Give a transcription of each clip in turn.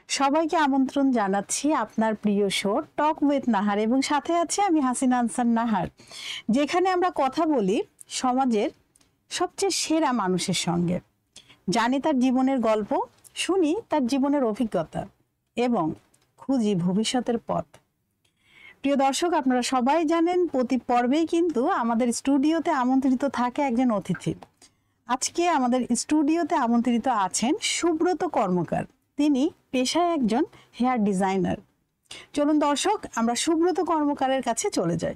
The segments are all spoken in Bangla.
সবাইকে আমন্ত্রণ জানাচ্ছি আপনার প্রিয় শো টক উইথ নাহার এবং সাথে আছি আমি হাসিনা আনসার নাহার, যেখানে আমরা কথা বলি সমাজের সবচেয়ে সেরা মানুষের সঙ্গে, জানি তার জীবনের গল্প, শুনি তার জীবনের অভিজ্ঞতা এবং খুঁজি ভবিষ্যতের পথ। প্রিয় দর্শক, আপনারা সবাই জানেন প্রতি পর্বেই কিন্তু আমাদের স্টুডিওতে আমন্ত্রিত থাকে একজন অতিথি। আজকে আমাদের স্টুডিওতে আমন্ত্রিত আছেন সুব্রত কর্মকার। তিনি পেশায় একজন হেয়ার ডিজাইনার। চলুন দর্শক, আমরা সুব্রত কর্মকারের কাছে চলে যাই।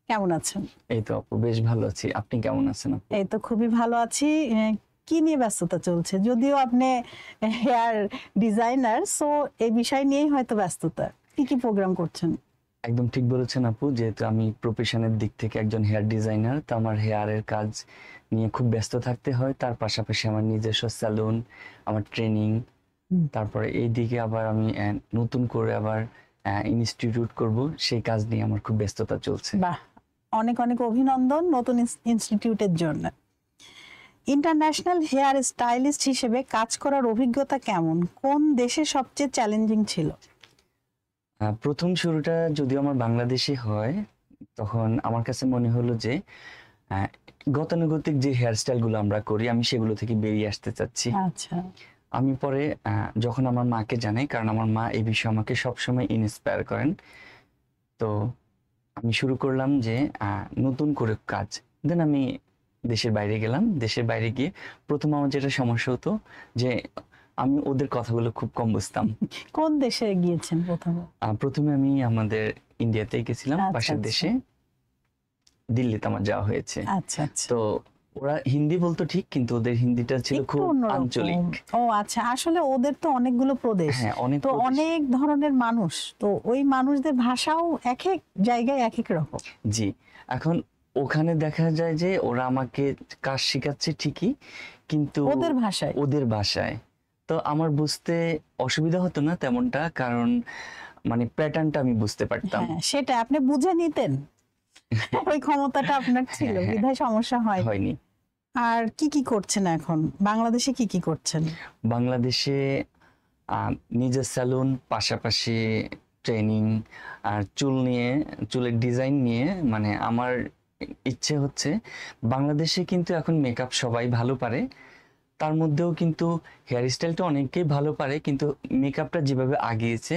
কেমন আছেন? এই তো আপু, বেশ ভালো আছি। আপনি কেমন আছেন? এই তো খুবই ভালো আছি। কি নিয়ে ব্যস্ততা চলছে? যদিও আপনি হেয়ার ডিজাইনার, সো এই বিষয় নিয়েই হয়তো ব্যস্ততা। কি প্রোগ্রাম করছেন? একদম ঠিক বলেছেন আপু, যেহেতু আমি প্রফেশনের দিক থেকে একজন হেয়ার ডিজাইনার, তো আমার হেয়ারের কাজ নিয়ে খুব ব্যস্ত থাকতে হয়। তার পাশাপাশি আমার নিজস্ব স্যালুন, আমার ট্রেনিং, তারপরে এই দিকে আবার আমি নতুন করে আবার ইনস্টিটিউট করব, সেই কাজ নিয়ে আমার খুব ব্যস্ততা চলছে। বাহ, অনেক অনেক অভিনন্দন নতুন ইনস্টিটিউটের জন্য। ইন্টারন্যাশনাল হেয়ার স্টাইলিস্ট হিসেবে কাজ করার অভিজ্ঞতা কেমন? কোন দেশে সবচেয়ে চ্যালেঞ্জিং ছিল? প্রথম শুরুটা যদিও আমার বাংলাদেশে হয়, তখন আমার কাছে মনে হলো যে গতানুগতিক যে হেয়ার স্টাইলগুলো আমরা করি, আমি সেগুলো থেকে বেরিয়ে আসতে চাচ্ছি। আচ্ছা। আমি পরে যখন আমার মাকে জানাই, কারণ আমার মা এই বিষয়ে আমাকে সবসময় ইন্সপায়ার করেন, তো আমি শুরু করলাম যে নতুন করে কাজ। দেন আমি দেশের বাইরে গেলাম। দেশের বাইরে গিয়ে প্রথম আমার যেটা সমস্যা হতো যে আমি ওদের কথাগুলো খুব কম বুঝতাম। কোন দেশে গিয়েছেন প্রথমে? প্রথমে আমি আমাদের ইন্ডিয়াতে গেছিলাম, পাশের দেশে দিল্লিতে আমার যাওয়া হয়েছে। আচ্ছা আচ্ছা। তো ওরা হিন্দি বলতো ঠিক, কিন্তু ওদের হিন্দিটা ছিল খুব আঞ্চলিক। ও আচ্ছা, আসলে ওদের তো অনেকগুলো প্রদেশ, তো অনেক ধরনের মানুষ, তো ওই মানুষদের ভাষাও এক এক জায়গায় এক এক রকম। জি, এখন ওখানে দেখা যায় যে ওরা আমাকে কাজ শেখাচ্ছে ঠিকই, কিন্তু ওদের ভাষায় তো আমার বুঝতে অসুবিধা হতো না তেমনটা, কারণ মানে প্যাটার্নটা আমি বুঝতে পারতাম। সেটা আপনি বুঝে নিতেন, ওই ক্ষমতাটা আপনার ছিল, বিধায় সমস্যা হয়নি। আর কি করছেন এখন বাংলাদেশে? কি করছেন বাংলাদেশে? নিজের স্যালুন, পাশাপাশি ট্রেনিং, আর চুলের ডিজাইন নিয়ে, মানে আমার ইচ্ছে হচ্ছে বাংলাদেশে কিন্তু এখন মেকআপ সবাই ভালো পারে, তার মধ্যেও কিন্তু হেয়ার স্টাইলটা অনেকেই ভালো পারে, কিন্তু মেকআপটা যেভাবে আগিয়েছে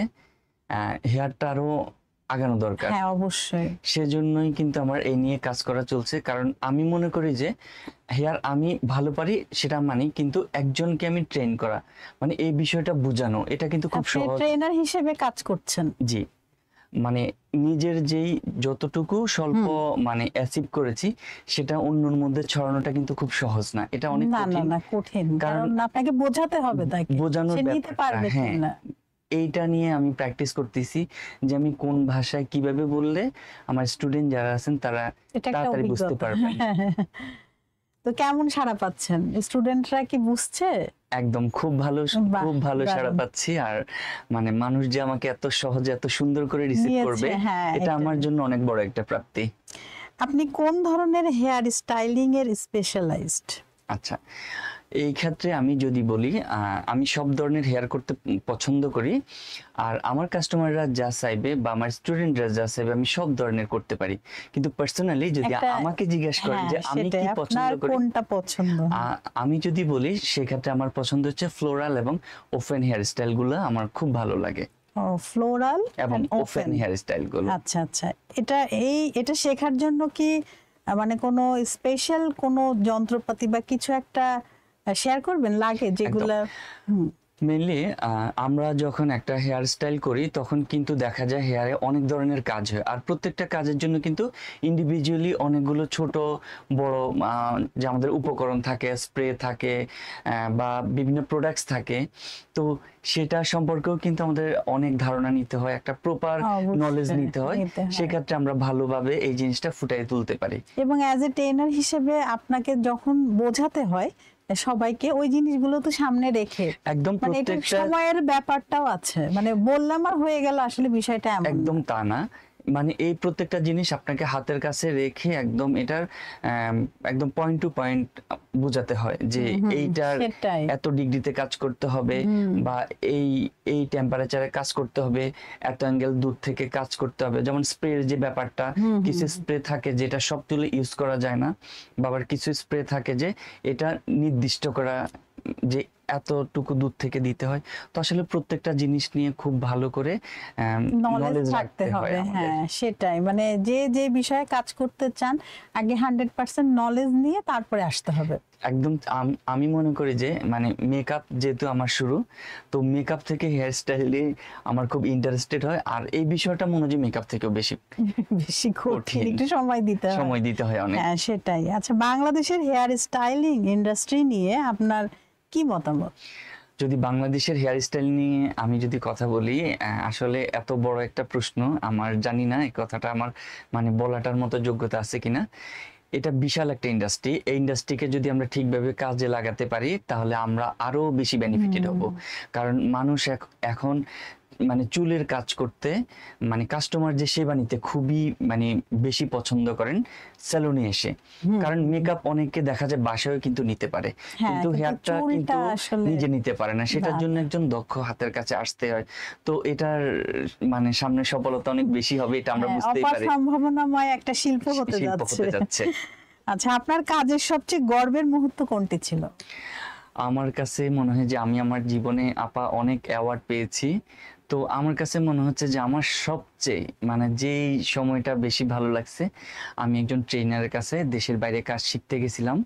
হেয়ারটা আরো আগানো দরকার। হ্যাঁ অবশ্যই। সেজন্যই কিন্তু আমার এই নিয়ে কাজ করা চলছে, কারণ আমি মনে করি যে হেয়ার আমি ভালো পারি সেটা মানি, কিন্তু একজনকে আমি ট্রেন করা, মানে এই বিষয়টা বোঝানো, এটা কিন্তু খুব সহজ। ট্রেনার হিসেবে কাজ করছেন? জি, মানে নিজের যেই যতটুকু স্বল্প মানে অ্যাচিভ করেছি, সেটা অন্যর মধ্যে ছড়ানোটা কিন্তু খুব সহজ না। এটা অনেক কঠিন, কারণ আপনাকে বোঝাতে হবে, তাকে বোঝানোর নিতে পারবে কিনা। এইটা নিয়ে আমি প্র্যাকটিস করতেছি যে আমি কোন ভাষায় কিভাবে বললে আমার স্টুডেন্ট যারা আছেন তারা তাড়াতাড়ি বুঝতে পারবে। তো কেমন সাড়া পাচ্ছেন? স্টুডেন্টরা কি বুঝছে? একদম খুব ভালো সাড়া পাচ্ছি। আর মানে মানুষ যে আমাকে এত সহজে এত সুন্দর করে রিসিভ করবে, এটা আমার জন্য অনেক বড় একটা প্রাপ্তি। আপনি কোন ধরনের হেয়ার স্টাইলিং এর স্পেশালাইজড? আচ্ছা, এই ক্ষেত্রে আমি যদি বলি, আমি সব ধরনের হেয়ার করতে পছন্দ করি, আর আমার কাস্টমাররা যা চাইবে বা আমার স্টুডেন্টরা যা চাইবে আমি সব ধরনের করতে পারি। কিন্তু পার্সোনালি যদি আমাকে জিজ্ঞেস করেন যে আমি কি পছন্দ করি, কোনটা পছন্দ, আমি যদি বলি সেক্ষেত্রে আমার পছন্দ হচ্ছে ফ্লোরাল এবং ওপেন হেয়ার স্টাইল গুলো আমার খুব ভালো লাগে। ফ্লোরাল এবং ওপেন হেয়ার স্টাইল গুলো। আচ্ছা আচ্ছা। এটা শেখার জন্য কি মানে কোনো স্পেশাল কোনো যন্ত্রপাতি বা কিছু একটা শেয়ার করবেন লাগে যেগুলা? মেইনলি আমরা যখন একটা হেয়ার স্টাইল করি তখন কিন্তু দেখা যায় হেয়ারে অনেক ধরনের কাজ হয়, আর প্রত্যেকটা কাজের জন্য কিন্তু ইন্ডিভিজুয়ালি অনেকগুলো ছোট বড় যে আমাদের উপকরণ থাকে, স্প্রে থাকে বা বিভিন্ন প্রোডাক্টস থাকে, তো সেটা সম্পর্কেও কিন্তু আমাদের অনেক ধারণা নিতে হয়, একটা প্রপার নলেজ নিতে হয়। সেক্ষেত্রে আমরা ভালোভাবে এই জিনিসটা ফুটিয়ে তুলতে পারি। এবং অ্যাজ এ ট্রেনার হিসেবে আপনাকে যখন বোঝাতে হয় সবাইকে, ওই জিনিসগুলো তো সামনে রেখে একদম প্রত্যেকটা সময়ের ব্যাপারটাও আছে, মানে বললাম আর হয়ে গেল, আসলে বিষয়টা এমন একদম তা না। মানে এই প্রত্যেকটা জিনিস আপনাকে হাতের কাছে রেখে একদম এটার একদম পয়েন্ট টু পয়েন্ট বোঝাতে হয় যে এইটার সেটাই। এত ডিগ্রিতে কাজ করতে হবে বা এই এই টেম্পারেচারে কাজ করতে হবে, এত অ্যাঙ্গেল দূর থেকে কাজ করতে হবে। যেমন স্প্রের যে ব্যাপারটা, কিছু স্প্রে থাকে যেটা সব তুলে ইউজ করা যায় না, বা আবার কিছু স্প্রে থাকে যে এটা নির্দিষ্ট করা যে এতটুকু দূর থেকে দিতে হয়। তো আসলে প্রত্যেকটা জিনিস নিয়ে খুব ভালো করে নলেজ থাকতে হবে। হ্যাঁ সেটাই, মানে যে যে বিষয়ে কাজ করতে চান আগে 100% নলেজ নিয়ে তারপরে আসতে হবে। একদম। আমি মনে করি যে মানে মেকআপ যেহেতু আমার শুরু, তো মেকআপ থেকে হেয়ার স্টাইলে আমার খুব ইন্টারেস্টেড হয়। আর এই বিষয়টা মনে হয় মেকআপ থেকেও বেশি বেশি কঠিন, একটু সময় দিতে হয়। সময় দিতে হয় অনেক। হ্যাঁ সেটাই। আচ্ছা, বাংলাদেশের হেয়ার স্টাইলিং ইন্ডাস্ট্রি নিয়ে আপনার কি মতামত? যদি বাংলাদেশের হেয়ার স্টাইল নিয়ে আমি যদি কথা বলি, আসলে এত বড় একটা প্রশ্ন, আমার জানি না এই কথাটা আমার মানে বলাটার মতো যোগ্যতা আছে কিনা। এটা বিশাল একটা ইন্ডাস্ট্রি। এই ইন্ডাস্ট্রিকে যদি আমরা ঠিকভাবে কাজে লাগাতে পারি তাহলে আমরা আরো বেশি বেনিফিটেড হব। কারণ মানুষ এখন মানে চুলের কাজ করতে, মানে কাস্টমার যে সেবা নিতে খুবই মানে বেশি পছন্দ করেন সেলুনে এসে। কারণ মেকআপ অনেকে দেখা যায় বাসায়ও কিন্তু নিতে পারে, কিন্তু হেয়ারটা কিন্তু নিজে নিতে পারে না। সেটার জন্য একজন দক্ষ হাতের কাছে আসতে হয়। তো এটার মানে সামনে সফলতা অনেক বেশি হবে, এটা আমরা বুঝতেই পারি। সম্ভাবনাময় একটা শিল্প হতে যাচ্ছে। আচ্ছা, আপনার কাজের সবচেয়ে গর্বের মুহূর্ত কোনটি ছিল? আমার কাছে মনে হয় যে আমি আমার জীবনে আপা অনেক অ্যাওয়ার্ড পেয়েছি। তো আমার কাছে মনে হচ্ছে যে আমার সবচেয়ে মানে যেই সময়টা বেশি ভালো লাগছে, আমি একজন ট্রেনারের কাছে দেশের বাইরে কাজ শিখতে গেছিলাম।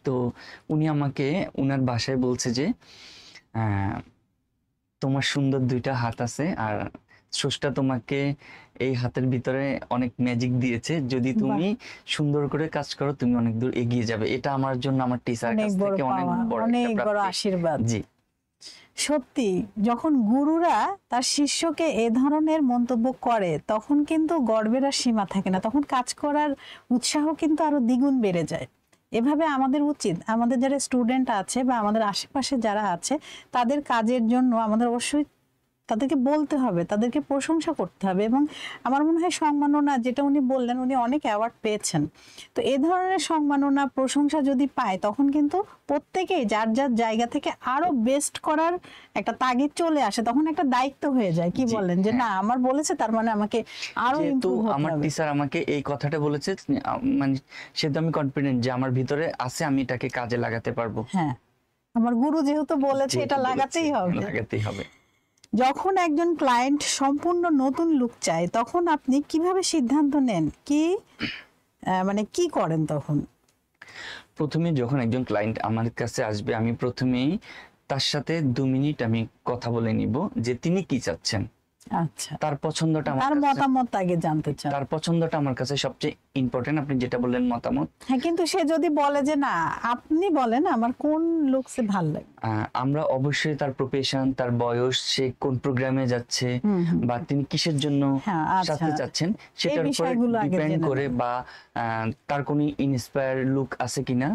তো উনি আমাকে উনার বাসায় বলছে যে তোমার সুন্দর দুইটা হাত আছে, আর স্রষ্টা তোমাকে এই হাতের ভিতরে অনেক ম্যাজিক দিয়েছে, যদি তুমি সুন্দর করে কাজ করো তুমি অনেক দূর এগিয়ে যাবে। এটা আমার জন্য আমার টিচার কাছ থেকে অনেক বড় আশীর্বাদ। জি সত্যি, যখন গুরুরা তার শিষ্যকে এ ধরনের মন্তব্য করে তখন কিন্তু গর্বের আর সীমা থাকে না, তখন কাজ করার উৎসাহ কিন্তু আরো দ্বিগুণ বেড়ে যায়। এভাবে আমাদের উচিত, আমাদের যারা স্টুডেন্ট আছে বা আমাদের আশেপাশে যারা আছে তাদের কাজের জন্য আমাদের অবশ্যই তাদেরকে বলতে হবে, তাদেরকে প্রশংসা করতে হবে। এবং আমার মনে হয় সম্মাননা, যেটা উনি বললেন, উনি অনেক অ্যাওয়ার্ড পেয়েছেন, তো এ ধরনের সম্মাননা প্রশংসা যদি পায় তখন কিন্তু প্রত্যেকেই যার যার জায়গা থেকে আরো বেস্ট করার একটা তাগিদ চলে আসে, তখন একটা দায়িত্ব হয়ে যায়। কি বলেন যে না আমার বলেছে তার মানে আমাকে আরো ইমপ্রুভ হতে হবে। আমার টিচার আমাকে এই কথাটা বলেছে, মানে সেটা আমি কনফিডেন্ট যে আমার ভিতরে আছে, আমি এটাকে কাজে লাগাতে পারবো। হ্যাঁ, আমার গুরু যেহেতু বলেছে এটা লাগাতেই হবে। যখন একজন ক্লায়েন্ট সম্পূর্ণ নতুন লুক চায় তখন আপনি কিভাবে সিদ্ধান্ত নেন, কি মানে কি করেন তখন? প্রথমে যখন একজন ক্লায়েন্ট আমার কাছে আসবে, আমি প্রথমেই তার সাথে 2 মিনিট আমি কথা বলে নিব যে তিনি কি চাচ্ছেন। আচ্ছা, তার পছন্দটা, তার মতামত আগে জানতে চান। তার পছন্দটা আমার কাছে সবচেয়ে ইম্পর্টেন্ট। আপনি যেটা বললেন মতামত, হ্যাঁ, কিন্তু সে যদি বলে যে না আপনি বলেন আমার কোন লুকসে ভালো লাগে, আমরা অবশ্যই তার প্রফেশন, তার বয়স, সে কোন প্রোগ্রামে যাচ্ছে বা তিনি কিসের জন্য সাজতে চাচ্ছেন সেটার উপর ডিপেন্ড করে, বা তার কোনো ইন্সপায়ার লুক আছে কিনা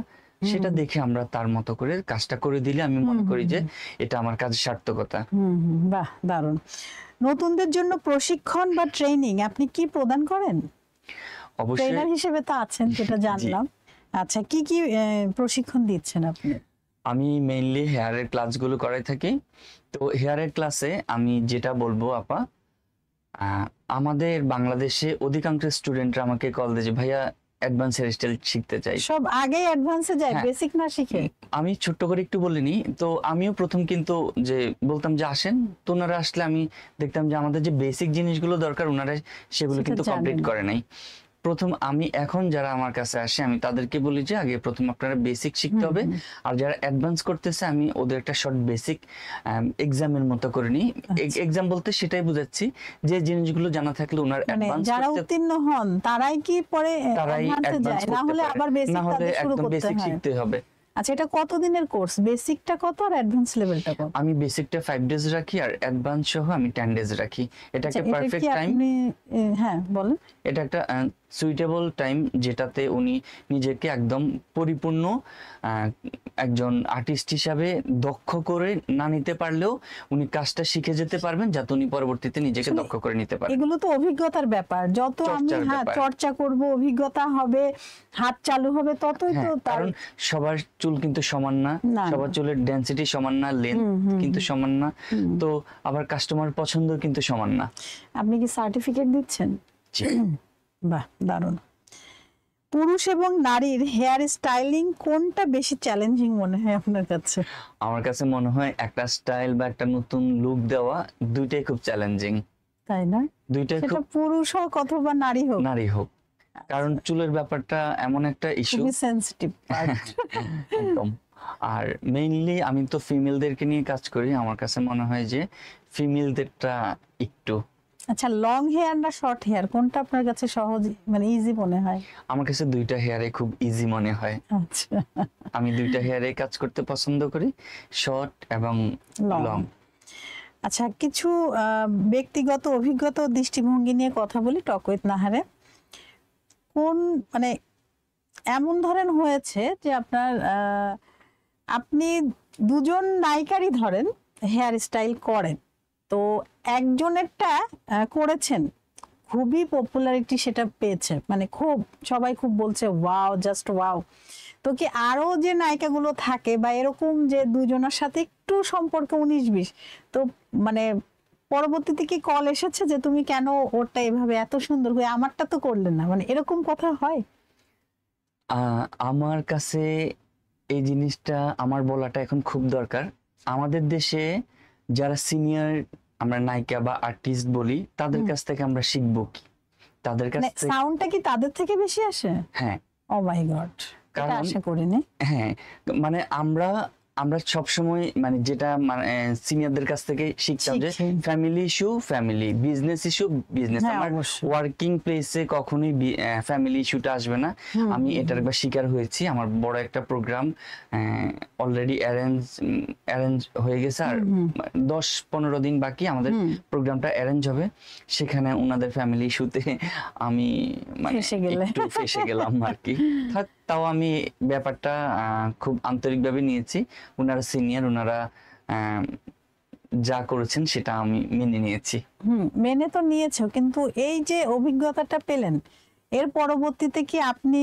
সেটা দেখে আমরা তার মতো করে কাজটা করে দিলে আমি মনে করি যে এটা আমার কাজের সার্থকতা। বাহ, দারুণ। নতুনদের জন্য প্রশিক্ষণ বা ট্রেনিং আপনি কি প্রদান করেন? অবশ্যই ট্রেনার হিসেবে তো আছেন, যেটা জানলাম। আচ্ছা, কি কি প্রশিক্ষণ দিচ্ছেন আপনি? আমি মেইনলি হেয়ারের ক্লাসগুলো করাই থাকি। তো হেয়ারের ক্লাসে আমি যেটা বলবো আপা, আমাদের বাংলাদেশে অধিকাংশ স্টুডেন্টরা আমাকে কল দেয় যে ভাইয়া অ্যাডভান্স হেয়ারস্টাইল শিখতে চাই। সব আগে অ্যাডভান্সে যায়, বেসিক না শিখে। আমি ছোট্ট করে একটু বলিনি, তো আমিও প্রথম কিন্তু যে বলতাম যে আসেন, তো ওনারা আসলে আমি দেখতাম যে আমাদের যে বেসিক জিনিসগুলো দরকার ওনারা সেগুলো কিন্তু কমপ্লিট করে নাই। প্রথম আমি এখন যারা আমার কাছে আসে আমি তাদেরকে বলি যে আগে প্রথম আপনারা বেসিক শিখতে হবে, আর যারা অ্যাডভান্স করতেছে আমি ওদের একটা শর্ট বেসিক এক্সামের মতো করে নিই। এক্সাম বলতে সেটাই বুঝাচ্ছি যে জিনিসগুলো জানা থাকলে ওনার অ্যাডভান্স যারা উত্তীর্ণ হন তারাই কি পরে অ্যাডভান্স না হলে আবার বেসিক শুরু করতে হয়? শিখতে হবে। আচ্ছা, এটা কতদিনের কোর্স? বেসিকটা কত আর অ্যাডভান্স লেভেলটা কত? আমি বেসিকটা 5 ডেজ রাখি আর অ্যাডভান্স সহ আমি 10 ডেজ রাখি। এটা একটা পারফেক্ট টাইম। হ্যাঁ বলেন। এটা একটা সুইটেবল টাইম যেটাতে উনি নিজেকে একদম পরিপূর্ণ একজন আর্টিস্ট হিসাবে দক্ষ করে না নিতে পারলেও উনি কাজটা শিখে যেতে পারবেন, যাতে উনি পরবর্তীতে নিজেকে দক্ষ করে নিতে পারেন। এগুলো তো অভিজ্ঞতার ব্যাপার, যত আমি চর্চা করব, অভিজ্ঞতা হবে, হাত চালু হবে, ততই তো তার। কারণ সবার চুল কিন্তু সমান না, সবার চুলের ডেনসিটি সমান না, লেন্থ কিন্তু সমান না, তো আবার কাস্টমার পছন্দ কিন্তু সমান না। আপনি কি সার্টিফিকেট দিচ্ছেন? বাহ, দারুণ। পুরুষ এবং নারীর হেয়ার স্টাইলিং কোনটা বেশি চ্যালেঞ্জিং মনে হয় আপনার কাছে? আমার কাছে মনে হয় একটা স্টাইল বা একটা নতুন লুক দেওয়া দুইটাই খুব চ্যালেঞ্জিং। তাই না? দুইটাই সেটা খুব, পুরুষ হোক অথবা নারী হোক। নারী হোক, কারণ চুলের ব্যাপারটা এমন একটা ইস্যু, খুবই সেনসিটিভ পার্ট। একদম। আর মেইনলি আমি তো ফিমেলদেরকে নিয়ে কাজ করি, আমার কাছে মনে হয় যে ফিমেলদেরটা একটু। আচ্ছা, লং হেয়ার না শর্ট হেয়ার, কোনটা আপনার কাছে সহজ মানে ইজি মনে হয়? আমার কাছে দুইটা হেয়ারে খুব ইজি মনে হয়। আচ্ছা, আমি দুইটা হেয়ারে কাজ করতে পছন্দ করি, শর্ট এবং লং। আচ্ছা, কিছু ব্যক্তিগত অভিজ্ঞতা ও দৃষ্টিভঙ্গি নিয়ে কথা বলি টক উইথ নাহারে। কোন মানে এমন ধরেন হয়েছে যে আপনার আপনি দুজন নায়িকারই ধরেন হেয়ার স্টাইল করেন, তো একজনেরটা করেছেন, খুবই পপুলারিটি সেটা পেয়েছে, মানে খুব সবাই খুব বলছে ওয়াও, জাস্ট ওয়াও। তো কি আরো যে নায়িকাগুলো থাকে বা এরকম যে দুজনের সাথে একটু সম্পর্ক 19-20, তো মানে পরবর্তীতে কি কল এসেছে যে তুমি কেন ওরটা এভাবে এত সুন্দর হয়ে আমারটা তো করলেন না, মানে এরকম কথা হয়? আমার কাছে এই জিনিসটা আমার বলাটা এখন খুব দরকার। আমাদের দেশে যারা সিনিয়র আমরা নায়িকা বা আর্টিস্ট বলি, তাদের কাছ থেকে আমরা শিখবো কি? তাদের কাছ থেকে সাউন্ডটা কি তাদের থেকে বেশি আসে? হ্যাঁ। ও মাই গড, এটা কারণ আশা করিনি। হ্যাঁ, মানে আমরা সবসময় মানে যেটা মানে সিনিয়রদের কাছ থেকে শিখতাম যে family issue family, business issue business. হ্যাঁ, আমার অবশ্যই। ওয়ার্কিং প্লেসে কখনোই ফ্যামিলি ইস্যুটা আসবে না। আমি এটার একবার শিকার হয়েছি। আমার বড় একটা প্রোগ্রাম অলরেডি অ্যারেঞ্জ হয়ে গেছে, আর 10-15 দিন বাকি আমাদের প্রোগ্রামটা অ্যারেঞ্জ হবে। সেখানে ওনাদের ফ্যামিলি ইস্যুতে আমি মানে একটু ফেঁসে গেলাম আর কি। তাও আমি ব্যাপারটা খুব আন্তরিকভাবে নিয়েছি। ওনারা সিনিয়র, ওনারা যা করেছেন সেটা আমি মেনে নিয়েছি। মেনে তো নিয়েছো, কিন্তু এই যে অভিজ্ঞতাটা পেলেন, এর পরবর্তীতে কি আপনি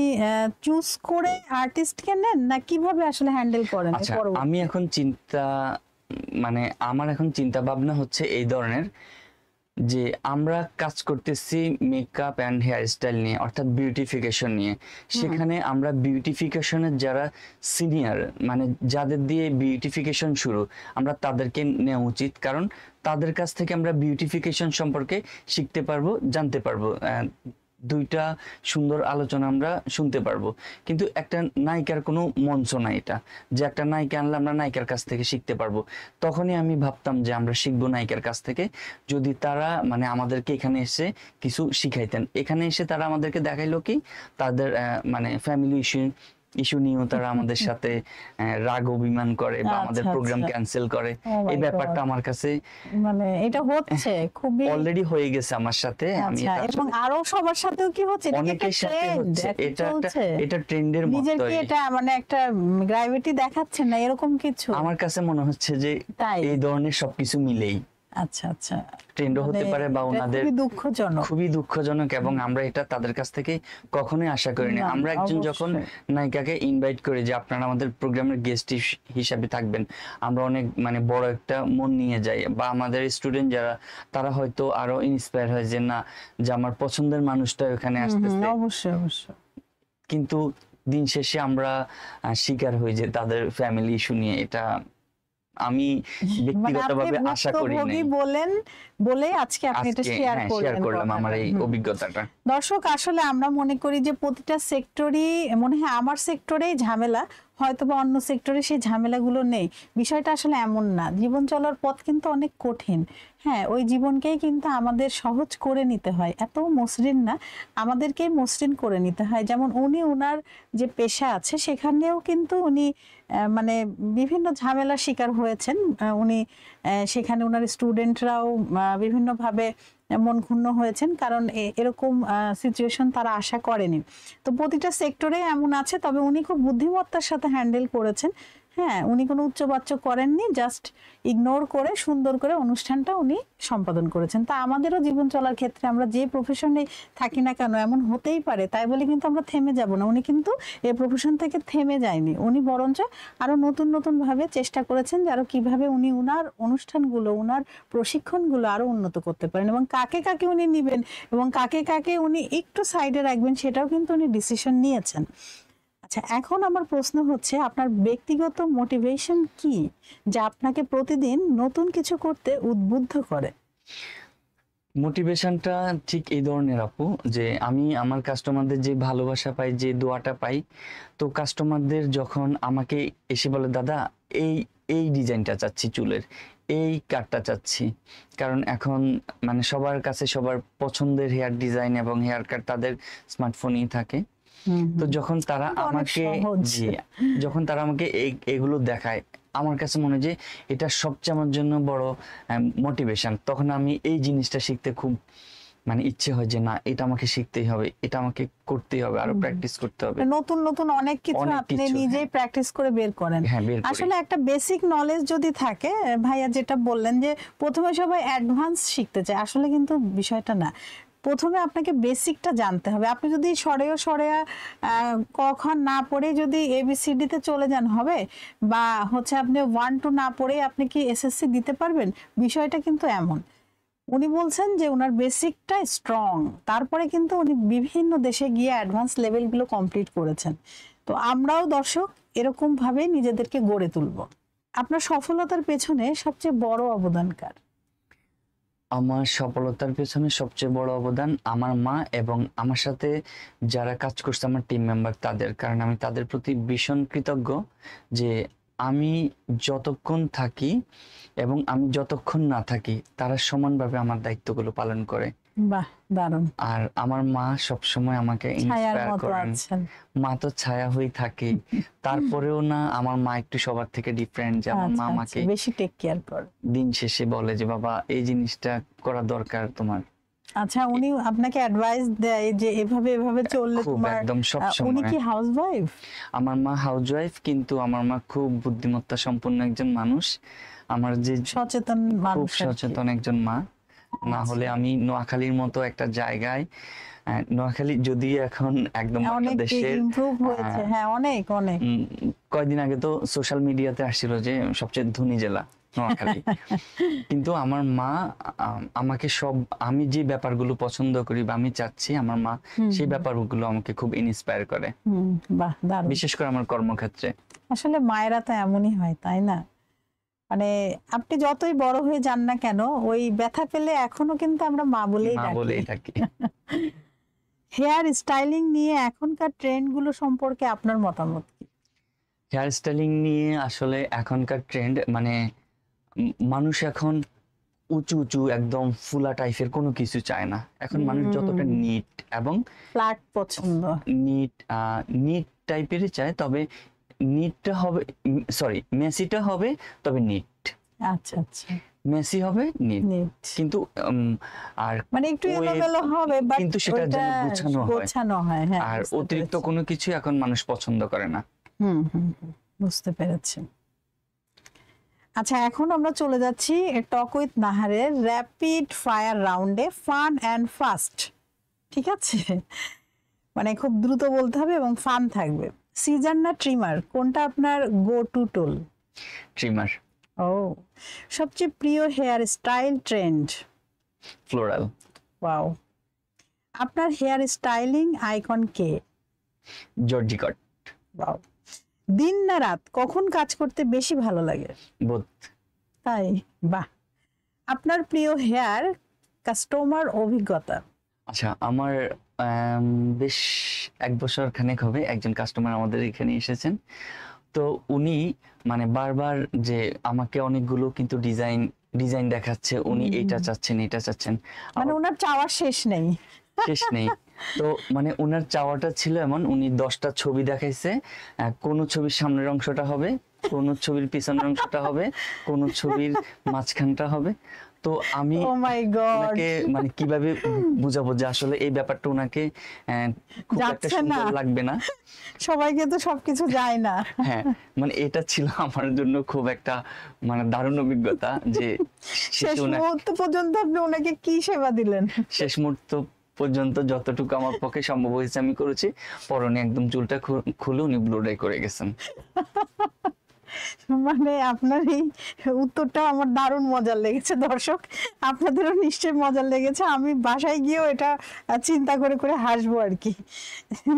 চুজ করে আর্টিস্টকে নেন না কিভাবে আসলে হ্যান্ডেল করেন? আচ্ছা, আমি এখন আমার এখন চিন্তা ভাবনা হচ্ছে এই ধরনের যে আমরা কাজ করতেছি মেকআপ অ্যান্ড হেয়ার স্টাইল নিয়ে, অর্থাৎ বিউটিফিকেশন নিয়ে। সেখানে আমরা বিউটিফিকেশনের যারা সিনিয়র, মানে যাদের দিয়ে বিউটিফিকেশন শুরু, আমরা তাদেরকে নেওয়া উচিত। কারণ তাদের কাছ থেকে আমরা বিউটিফিকেশন সম্পর্কে শিখতে পারবো, জানতে পারবো, দুইটা সুন্দর আলোচনা আমরা শুনতে পারবো। কিন্তু একটা নায়িকার কোনো মঞ্চ নাই এটা, যে একটা নায়িকা আনলে আমরা নায়িকার কাছ থেকে শিখতে পারবো। তখনই আমি ভাবতাম যে আমরা শিখবো নায়িকার কাছ থেকে, যদি তারা মানে আমাদেরকে এখানে এসে কিছু শিখাইতেন। এখানে এসে তারা আমাদেরকে দেখাইলো কি তাদের মানে ফ্যামিলি ইস্যু নিয়েও তারা আমাদের সাথে রাগ অভিমান করে বা আমাদের প্রোগ্রাম ক্যান্সেল করে। এই ব্যাপারটা আমার কাছে মানে এটা হচ্ছে খুবই অলরেডি হয়ে গেছে আমার সাথে। আমি এবং আরো সবার সাথেও কি হচ্ছে, অনেকের সাথে হচ্ছে, এটা ট্রেন্ডের মতো। নিজেকে এটা মানে একটা গ্র্যাভিটি দেখাচ্ছে না এরকম কিছু? আমার কাছে মনে হচ্ছে যে এই ধরনের সবকিছু মিলেই আচ্ছা আচ্ছা ট্রেন্ডও হতে পারে বা ওনাদের খুবই দুঃখজনক, এবং আমরা এটা তাদের কাছ থেকে কখনোই আশা করিনি। আমরা একজন যখন নায়িকাকে ইনভাইট করি যে আপনারা আমাদের প্রোগ্রামের গেস্ট হিসাবে থাকবেন, আমরা অনেক মানে বড় একটা মন নিয়ে যাই, বা আমাদের স্টুডেন্ট যারা তারা হয়তো আরো ইন্সপায়ার হয় যে না, যে আমার পছন্দের মানুষটা ওখানে আসতেছে। অবশ্যই অবশ্যই। কিন্তু দিন শেষে আমরা শিকার হই যে তাদের ফ্যামিলি ইস্যু নিয়ে। এটা আমি ব্যক্তিগতভাবে আশা করি নাই বলেই আজকে আপনি এটা শেয়ার করলাম আমার এই অভিজ্ঞতাটা। দর্শক, আসলে আমরা মনে করি যে প্রতিটা সেক্টরই মনে হয় আমার সেক্টরেই ঝামেলা, হয়তো বা অন্য সেক্টরে সেই ঝামেলাগুলো নেই। বিষয়টা আসলে এমন না, জীবন চলার পথ কিন্তু অনেক কঠিন। হ্যাঁ, ওই জীবনকেই কিন্তু আমাদের সহজ করে নিতে হয়, এত মসৃণ না, আমাদেরকেই মসৃণ করে নিতে হয়। যেমন উনি ওনার যে পেশা আছে সেখানেও কিন্তু উনি মানে বিভিন্ন ঝামেলার শিকার হয়েছেন। উনি সেখানে ওনার স্টুডেন্টরাও বিভিন্নভাবে মন ক্ষুণ্ণ হয়েছেন, কারণ এরকম সিচুয়েশন তারা আশা করেনি। তো প্রতিটা সেক্টরে এমন আছে, তবে উনি খুব বুদ্ধিমত্তার সাথে হ্যান্ডেল করেছেন। হ্যাঁ, উনি কোনো উচ্চবাচ্য করেননি, জাস্ট ইগনোর করে সুন্দর করে অনুষ্ঠানটা উনি সম্পাদন করেছেন। তা আমাদেরও জীবন চলার ক্ষেত্রে আমরা যে প্রফেশনে থাকি না কেন এমন হতেই পারে, তাই বলে কিন্তু আমরা থেমে যাব না। উনি কিন্তু এই প্রফেশন থেকে থেমে যায়নি, উনি বরঞ্চ আরো নতুন নতুন ভাবে চেষ্টা করেছেন যে আরো কিভাবে উনি উনার অনুষ্ঠানগুলো, উনার প্রশিক্ষণগুলো আরো উন্নত করতে পারেন, এবং কাকে কাকে উনি নিবেন এবং কাকে কাকে উনি একটু সাইডে রাখবেন সেটাও কিন্তু উনি ডিসিশন নিয়েছেন। আচ্ছা, এখন আমার প্রশ্ন হচ্ছে, আপনার ব্যক্তিগত মোটিভেশন কি যা আপনাকে প্রতিদিন নতুন কিছু করতে উদ্বুদ্ধ করে? মোটিভেশনটা ঠিক এই ধরনের আপু, যে আমি আমার কাস্টমারদের যে ভালোবাসা পাই, যে দোয়াটা পাই, তো কাস্টমারদের যখন আমাকে এসে বলে দাদা এই এই ডিজাইনটা চাচ্ছি চুলের, এই কাটটা চাচ্ছি, কারণ এখন মানে সবার কাছে সবার পছন্দের হেয়ার ডিজাইন এবং হেয়ার কাট তাদের স্মার্টফোনেই থাকে। তো যখন তারা আমাকে যখন তারা আমাকে এগুলো দেখায়, আমার কাছে মনে হয় যে এটা সবচেয়ে আমার জন্য বড় মোটিভেশন। তখন আমি এই জিনিসটা শিখতে খুব মানে ইচ্ছে হয় যে না, এটা আমাকে শিখতেই হবে, এটা আমাকে করতেই হবে, আরো প্র্যাকটিস করতে হবে। নতুন নতুন অনেক কিছু আপনি নিজেই প্র্যাকটিস করে বের করেন। হ্যাঁ, বের করি। আসলে একটা বেসিক নলেজ যদি থাকে, ভাইয়া যেটা বললেন যে প্রথমে সবাই অ্যাডভান্স শিখতে চায়, আসলে কিন্তু বিষয়টা না। প্রথমে আপনাকে বেসিকটা জানতে হবে। আপনি যদি সরেয়া ক খ না পড়ে যদি ABCD তে চলে যান হবে, বা হচ্ছে আপনি 1 2 না পড়ে আপনি কি SSC দিতে পারবেন? বিষয়টা কিন্তু এমন। উনি বলছেন যে ওনার বেসিকটা স্ট্রং, তারপরে কিন্তু উনি বিভিন্ন দেশে গিয়ে অ্যাডভান্স লেভেলগুলো কমপ্লিট করেছেন। তো আমরাও দর্শক এরকম ভাবে নিজেদেরকে গড়ে তুলব। আপনার সফলতার পেছনে সবচেয়ে বড় অবদান কার? আমার সফলতার পেছনে সবচেয়ে বড় অবদান আমার মা এবং আমার সাথে যারা কাজ করছে আমার টিম মেম্বার তাদের, কারণ আমি তাদের প্রতি ভীষণ কৃতজ্ঞ যে আমি যতক্ষণ থাকি এবং আমি যতক্ষণ না থাকি তারা সমানভাবে আমার দায়িত্বগুলো পালন করে। বাহ, দারুণ। আর আমার মা সবসময় আমাকে ছায়ার ইন্সপায়ার মতো করেন। আছেন। মা তো ছায়া হয়ে থাকে, তারপরেও না আমার মা একটু সবার থেকে ডিফারেন্ট, যে আমার মা আমাকে বেশি টেক কেয়ার করে। দিন শেষে বলে যে বাবা এই জিনিসটা করা দরকার তোমার। আচ্ছা, উনি আপনাকে অ্যাডভাইস দেয় যে এভাবে এভাবে চললে খুব তোমার? একদম সব উনি সময়। কি হাউসওয়াইফ? আমার মা হাউসওয়াইফ, কিন্তু আমার মা খুব বুদ্ধিমত্তা সম্পন্ন একজন মানুষ। আমার যে সচেতন খুব মানুষ আর কি। সচেতন একজন মা। না হলে আমি নোয়াখালীর মতো একটা জায়গায়, নোয়াখালী যদি এখন একদম অনেক বাংলাদেশের ইমপ্রুভ হয়েছে। হ্যাঁ, অনেক অনেক। কয়েকদিন আগে তো সোশ্যাল মিডিয়াতে আসছিল যে সবচেয়ে ধনী জেলা নোয়াখালী। কিন্তু আমার মা আমাকে সব, আমি যে ব্যাপারগুলো পছন্দ করি বা আমি চাচ্ছি, আমার মা সেই ব্যাপারগুলো আমাকে খুব ইন্সপায়ার করে, বাহ, দারুণ। বিশেষ করে আমার কর্মক্ষেত্রে। আসলে মায়েরা তো এমনই হয়, তাই না? মানে আপনি যতই বড় হয়ে যান না কেন, ওই ব্যথা পেলে এখনো কিন্তু আমরা মা বলেই থাকি। হেয়ার স্টাইলিং নিয়ে এখনকার ট্রেন্ড গুলো সম্পর্কে আপনার মতামত কি? হেয়ার স্টাইলিং নিয়ে আসলে এখনকার ট্রেন্ড মানে মানুষ এখন উঁচু উঁচু একদম ফুলা টাইপের কোনো কিছু চায় না। এখন মানুষ যতটা নিট এবং ফ্ল্যাট পছন্দ, নিট টাইপেরই চায়, তবে নিটটা হবে, সরি মেসিটা হবে তবে নিট। আচ্ছা আচ্ছা, মেসি হবে নিট, কিন্তু আর মানে একটু এলোমেলো হবে, বাট কিন্তু সেটা যেন গোছানো হয়। হ্যাঁ, আর অতিরিক্ত কোনো কিছু এখন মানুষ পছন্দ করে না। বুঝতে পেরেছি। আচ্ছা, এখন আমরা চলে যাচ্ছি টক উইথ নাহারের র্যাপিড ফায়ার রাউন্ডে, ফান অ্যান্ড ফাস্ট। ঠিক আছে, মানে খুব দ্রুত বলতে হবে এবং ফান থাকবে। সিজার না ট্রিমার, কোনটা আপনার গো টু টুল? ট্রিমার। ও, সবচেয়ে প্রিয় hair style trend? Floral. Wow. আপনার হেয়ার স্টাইলিং আইকন কে? জর্জি কট। ওয়াও। দিন না রাত কখন কাজ করতে বেশি ভালো লাগে? বোথ। তাই? বাহ। আপনার প্রিয় হেয়ার কাস্টমার অভিজ্ঞতা? আচ্ছা, আমার বেশ 1 বছর খানেক হবে একজন কাস্টমার আমাদের এখানে এসেছেন। তো উনি মানে বারবার যে আমাকে অনেকগুলো কিন্তু ডিজাইন দেখাচ্ছে, উনি এটা চাচ্ছেন, মানে ওনার চাওয়ার শেষ নেই। তো মানে ওনার চাওয়াটা ছিল এমন, উনি 10টা ছবি দেখাইছে, কোন ছবির সামনের অংশটা হবে কোন ছবির পিছনের অংশটা হবে, কোন ছবির মাঝখানটা হবে। তো আমি ও মাই গড, ওনাকে মানে কিভাবে বুঝাবো যে আসলে এই ব্যাপারটা ওনাকে খুব একটা যাচ্ছে না, সুন্দর লাগবে না। সবাইকে তো সবকিছু যায় না। হ্যাঁ, মানে এটা ছিল আমার জন্য খুব একটা মানে দারুণ অভিজ্ঞতা যে শেষ শেষে মুহূর্ত পর্যন্ত আপনি ওনাকে কি সেবা দিলেন? শেষ মুহূর্ত পর্যন্ত যতটুকু আমার পক্ষে সম্ভব হয়েছে আমি করেছি। পরনে একদম চুলটা খুলে উনি ব্লু ডাই করে গেছেন। মানে আপনার এই উত্তরটা আমার দারুণ মজার লেগেছে। দর্শক, আপনাদেরও নিশ্চয়ই মজার লেগেছে। আমি বাসায় গিয়েও এটা চিন্তা করে করে হাসবো আর কি।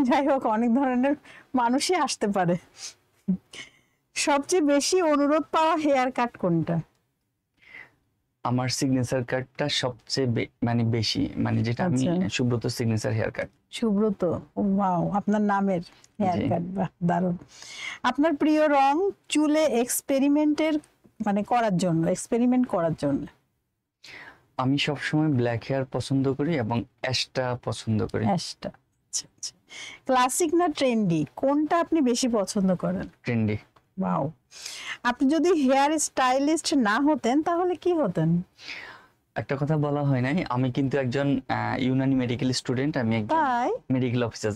যাই হোক, অনেক ধরনের মানুষই আসতে পারে। সবচেয়ে বেশি অনুরোধ পাওয়া হেয়ার কাট কোনটা? আমার সিগনেচার কাটটা সবচেয়ে মানে বেশি, মানে যেটা আমি আচ্ছা। Subrata signature hair cut. Subrata, wow, আপনার নামের হেয়ার জি। কাট, বাহ দারুণ। আপনার প্রিয় রং চুলে এক্সপেরিমেন্ট করার জন্য? আমি সবসময় ব্ল্যাক হেয়ার পছন্দ করি এবং অ্যাশটা পছন্দ করি। অ্যাশটা, আচ্ছা আচ্ছা। ক্লাসিক না ট্রেন্ডি, কোনটা আপনি বেশি পছন্দ করেন? ট্রেন্ডি। ওয়াও। আপনি যদি হেয়ার স্টাইলিস্ট না হতেন তাহলে কি হতেন? একটা কথা বলা হয় নাই, আমি কিন্তু একজন ইউনানি মেডিকেল স্টুডেন্ট, আমি একজন তাই? Medical officer.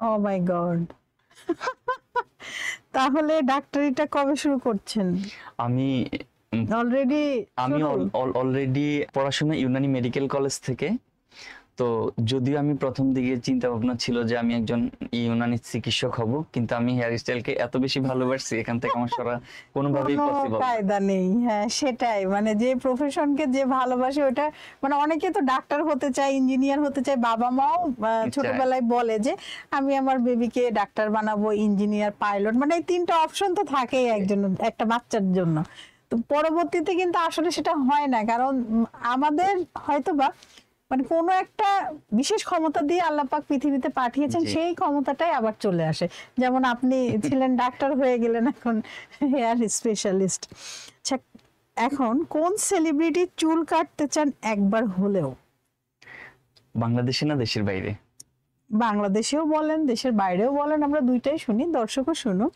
Oh my god. তাহলে ডাক্তারিটা কবে শুরু করছেন? আমি অলরেডি আমি অলরেডি পড়াশোনা ইউনানি মেডিকেল কলেজ থেকে। তো যদিও আমি প্রথম দিকে চিন্তা ভাবনা ছিল যে আমি একজন ইউনানি চিকিৎসক হব, কিন্তু আমি হেয়ার স্টাইলকে এত বেশি ভালোবাসি, এখান থেকে আমার সরা কোনোভাবেই কোনো পসিবল না। কায়দা নেই। হ্যাঁ সেটাই, মানে যে প্রফেশনকে যে ভালোবাসে ওটা, মানে অনেকে তো ডাক্তার হতে চায়, ইঞ্জিনিয়ার হতে চায়। বাবা মাও ছোটবেলায় বলে যে আমি আমার বেবিকে ডাক্তার বানাবো, ইঞ্জিনিয়ার, পাইলট, মানে এই তিনটা অপশন তো থাকেই একজন একটা বাচ্চার জন্য। তো পরবর্তীতে কিন্তু আসলে সেটা হয় না, কারণ আমাদের হয়তোবা মানে কোনো একটা বিশেষ ক্ষমতা দিয়ে আল্লাহ পাক পৃথিবীতে পাঠিয়েছেন, জি। সেই ক্ষমতাটাই আবার চলে আসে। যেমন আপনি ছিলেন ডাক্তার, হয়ে গেলেন এখন হেয়ার স্পেশালিস্ট। আচ্ছা, এখন কোন সেলিব্রিটি চুল কাটতে চান একবার হলেও? বাংলাদেশে না দেশের বাইরে? বাংলাদেশেও বলেন, দেশের বাইরেও বলেন, আমরা দুইটাই শুনি, দর্শকও শুনুক।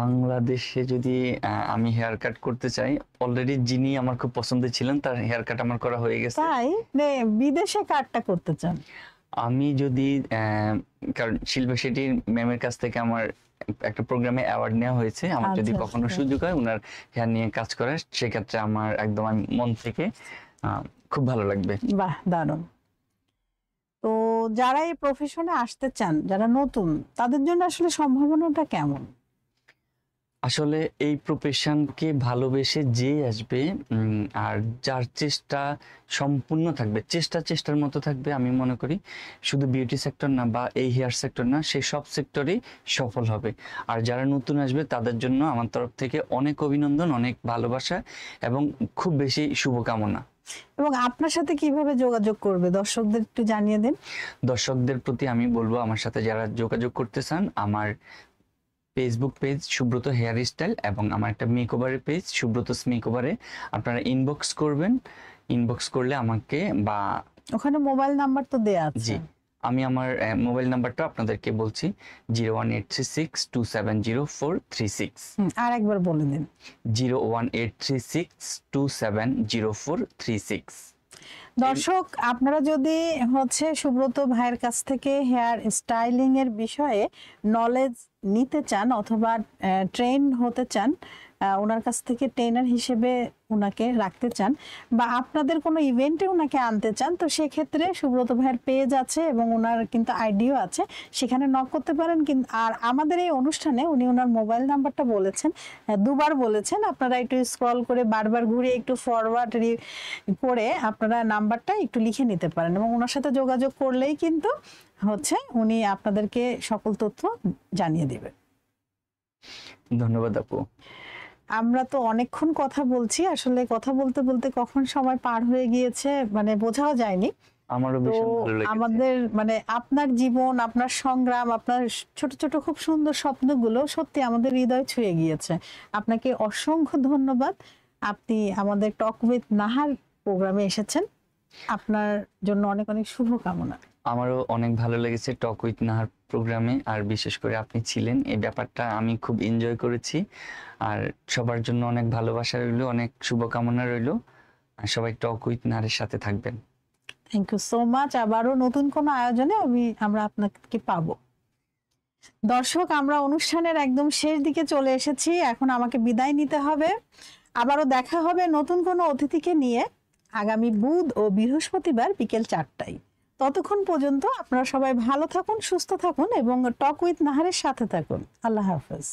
বাংলাদেশে যদি আমি হেয়ার কাট করতে চাই, অলরেডি যিনি আমার খুব পছন্দের ছিলেন তার হেয়ার কাট আমার করা হয়ে গেছে। তাই নে, বিদেশে কাটটা করতে চান? আমি যদি কারণ শিল্পা শেঠির ম্যামের কাছ থেকে আমার একটা প্রোগ্রামে অ্যাওয়ার্ড নেওয়া হয়েছে, আমার যদি আচ্ছা, কখনো আচ্ছা। সুযোগ হয় ওনার হেয়ার নিয়ে কাজ করার, সেক্ষেত্রে আমার একদম আমি মন থেকে খুব ভালো লাগবে। বাহ দারুণ। তো যারা এই প্রফেশনে আসতে চান, যারা নতুন, তাদের জন্য আসলে সম্ভাবনাটা কেমন? আসলে এই প্রফেশনকে ভালোবেসে যে আসবে আর যার চেষ্টা সম্পূর্ণ থাকবে, চেষ্টার মতো থাকবে, আমি মনে করি শুধু বিউটি সেক্টর না বা এই হেয়ার সেক্টর না, সে সব সেক্টরেই সফল হবে। আর যারা নতুন আসবে তাদের জন্য আমার তরফ থেকে অনেক অভিনন্দন, অনেক ভালোবাসা এবং খুব বেশি শুভকামনা। এবং আপনার সাথে কিভাবে যোগাযোগ করবে দর্শকদের একটু জানিয়ে দিন। দর্শকদের প্রতি আমি বলবো, আমার সাথে যারা যোগাযোগ করতে চান, আমার Facebook page Subrata hair style এবং আমার একটা মেকওভারের পেজ সুব্রত মেকওভারে আপনারা ইনবক্স করবেন। ইনবক্স করলে আমাকে, বা ওখানে মোবাইল নাম্বার তো দেয়া আছে। জি, আমি আমার মোবাইল নাম্বারটা আপনাদেরকে বলছি, 01836270436। আর একবার বলে দিন। 01836270436। দর্শক, আপনারা যদি সুব্রত ভাইয়ের কাছ থেকে হেয়ার স্টাইলিং এর বিষয়ে নলেজ নিতে চান অথবা ট্রেন হতে চান, ওনার কাছ থেকে ট্রেনার হিসেবে ওনাকে রাখতে চান, বা আপনাদের কোনো ইভেন্টে ওনাকে আনতে চান, তো সেক্ষেত্রে সুব্রত ভাইয়ের পেজ আছে এবং ওনার কিন্তু আইডিও আছে, সেখানে নক করতে পারেন। কিন্তু আর আমাদের এই অনুষ্ঠানে উনি ওনার মোবাইল নাম্বারটা বলেছেন, দুবার বলেছেন, আপনারা একটু স্ক্রল করে বারবার ঘুরে একটু ফরওয়ার্ড করে আপনারা নাম্বারটা একটু লিখে নিতে পারেন, এবং ওনার সাথে যোগাযোগ করলেই কিন্তু উনি আপনাদেরকে সকল তথ্য জানিয়ে দিবেন। ধন্যবাদ আপু। আমরা তো অনেকক্ষণ কথা বলছি, আসলে কথা বলতে বলতে কখন সময় পার হয়ে গিয়েছে মানে বোঝাও যায়নি। আমারও তো ভীষণ ভালো লেগেছে। আমাদের মানে আপনার জীবন, আপনার সংগ্রাম, আপনার ছোট ছোট খুব সুন্দর স্বপ্নগুলো সত্যি আমাদের হৃদয় ছুঁয়ে গিয়েছে। আপনাকে অসংখ্য ধন্যবাদ। আপনি আমাদের টক উইথ নাহার প্রোগ্রামে এসেছেন, আপনার জন্য অনেক অনেক শুভকামনা। আমারও অনেক ভালো লেগেছে টক উইথ নাহার প্রোগ্রামে, আর বিশেষ করে আপনি ছিলেন, এই ব্যাপারটা আমি খুব এনজয় করেছি। আর সবার জন্য অনেক ভালোবাসা রইলো, অনেক শুভকামনা রইলো। আর সবাই টক উইথ নাহারের সাথে থাকবেন। Thank you so much. আবারও নতুন কোনো আয়োজনে আমরা আপনাকে পাবো। দর্শক, আমরা অনুষ্ঠানের একদম শেষ দিকে চলে এসেছি, এখন আমাকে বিদায় নিতে হবে। আবারও দেখা হবে নতুন কোনো অতিথিকে নিয়ে আগামী বুধ ও বৃহস্পতিবার বিকেল 4টায়। ততক্ষণ পর্যন্ত আপনারা সবাই ভালো থাকুন, সুস্থ থাকুন এবং টক উইথ নাহারের সাথে থাকুন। আল্লাহ হাফেজ।